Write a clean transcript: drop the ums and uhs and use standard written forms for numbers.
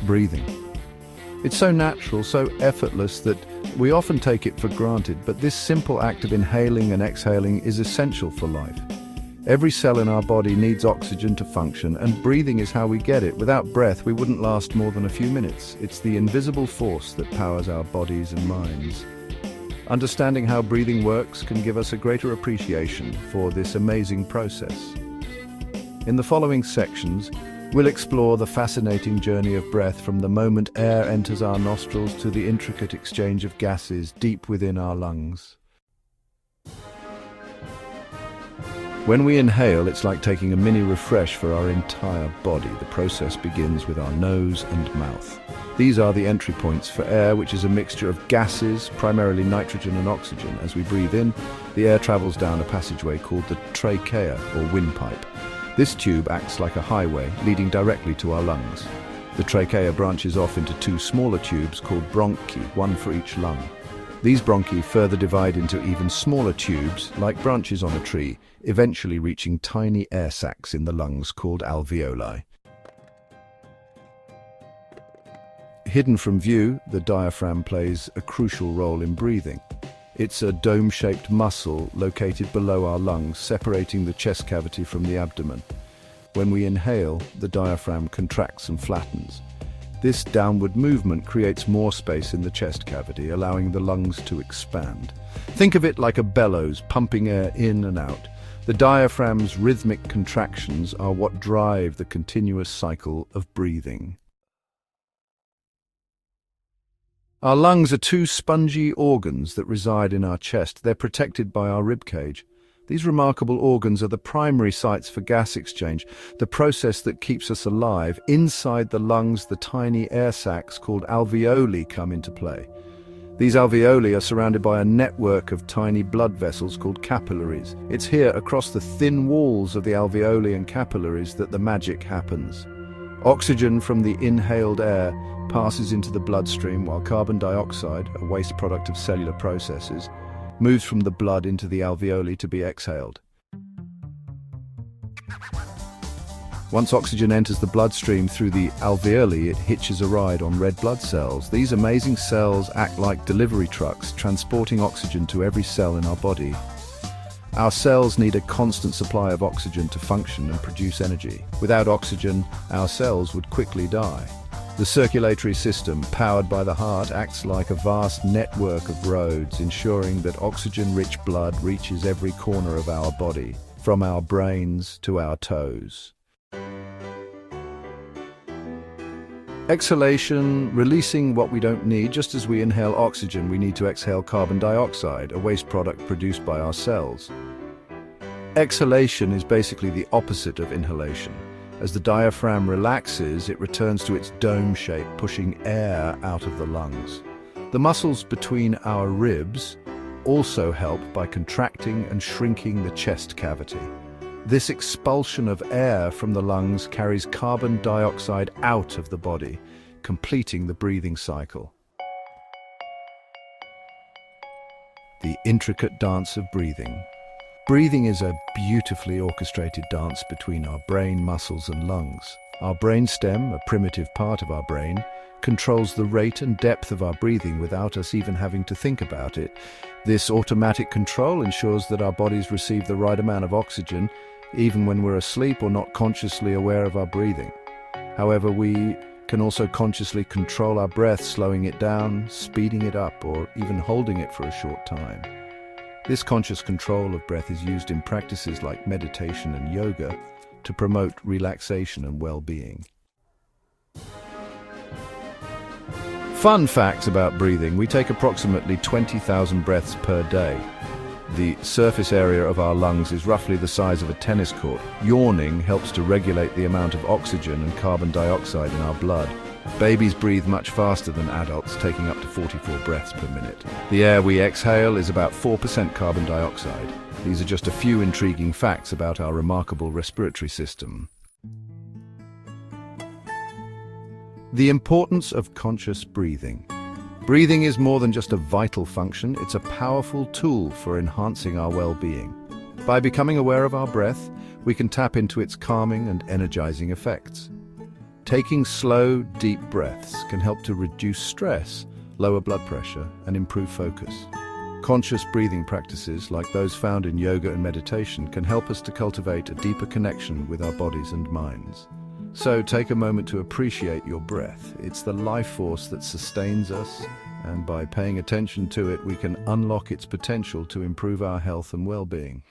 breathing. It's so natural, so effortless that we often take it for granted, but this simple act of inhaling and exhaling is essential for life. Every cell in our body needs oxygen to function, and breathing is how we get it. Without breath, we wouldn't last more than a few minutes. It's the invisible force that powers our bodies and minds. Understanding how breathing works can give us a greater appreciation for this amazing process. In the following sections, we'll explore the fascinating journey of breath from the moment air enters our nostrils to the intricate exchange of gases deep within our lungs. When we inhale, it's like taking a mini refresh for our entire body. The process begins with our nose and mouth. These are the entry points for air, which is a mixture of gases, primarily nitrogen and oxygen. As we breathe in, the air travels down a passageway called the trachea, or windpipe. This tube acts like a highway, leading directly to our lungs. The trachea branches off into two smaller tubes called bronchi, one for each lung. These bronchi further divide into even smaller tubes, like branches on a tree, eventually reaching tiny air sacs in the lungs called alveoli. Hidden from view, the diaphragm plays a crucial role in breathing. It's a dome-shaped muscle located below our lungs, separating the chest cavity from the abdomen. When we inhale, the diaphragm contracts and flattens. This downward movement creates more space in the chest cavity, allowing the lungs to expand. Think of it like a bellows pumping air in and out. The diaphragm's rhythmic contractions are what drive the continuous cycle of breathing. Our lungs are two spongy organs that reside in our chest. They're protected by our rib cage. These remarkable organs are the primary sites for gas exchange, the process that keeps us alive. Inside the lungs, the tiny air sacs called alveoli come into play. These alveoli are surrounded by a network of tiny blood vessels called capillaries. It's here, across the thin walls of the alveoli and capillaries, that the magic happens. Oxygen from the inhaled air passes into the bloodstream, while carbon dioxide, a waste product of cellular processes, moves from the blood into the alveoli to be exhaled. Once oxygen enters the bloodstream through the alveoli, it hitches a ride on red blood cells. These amazing cells act like delivery trucks, transporting oxygen to every cell in our body. Our cells need a constant supply of oxygen to function and produce energy. Without oxygen, our cells would quickly die. The circulatory system, powered by the heart, acts like a vast network of roads, ensuring that oxygen-rich blood reaches every corner of our body, from our brains to our toes. Exhalation, releasing what we don't need. Just as we inhale oxygen, we need to exhale carbon dioxide, a waste product produced by our cells. Exhalation is basically the opposite of inhalation. As the diaphragm relaxes, it returns to its dome shape, pushing air out of the lungs. The muscles between our ribs also help by contracting and shrinking the chest cavity. This expulsion of air from the lungs carries carbon dioxide out of the body, completing the breathing cycle. The intricate dance of breathing. Breathing is a beautifully orchestrated dance between our brain, muscles, and lungs. Our brainstem, a primitive part of our brain, controls the rate and depth of our breathing without us even having to think about it. This automatic control ensures that our bodies receive the right amount of oxygen, even when we're asleep or not consciously aware of our breathing. However, we can also consciously control our breath, slowing it down, speeding it up, or even holding it for a short time. This conscious control of breath is used in practices like meditation and yoga to promote relaxation and well-being. Fun facts about breathing. We take approximately 20,000 breaths per day. The surface area of our lungs is roughly the size of a tennis court. Yawning helps to regulate the amount of oxygen and carbon dioxide in our blood. Babies breathe much faster than adults, taking up to 44 breaths per minute. The air we exhale is about 4% carbon dioxide. These are just a few intriguing facts about our remarkable respiratory system. The importance of conscious breathing. Breathing is more than just a vital function, it's a powerful tool for enhancing our well-being. By becoming aware of our breath, we can tap into its calming and energizing effects. Taking slow, deep breaths can help to reduce stress, lower blood pressure, and improve focus. Conscious breathing practices, like those found in yoga and meditation, can help us to cultivate a deeper connection with our bodies and minds. So take a moment to appreciate your breath. It's the life force that sustains us, and by paying attention to it, we can unlock its potential to improve our health and well-being.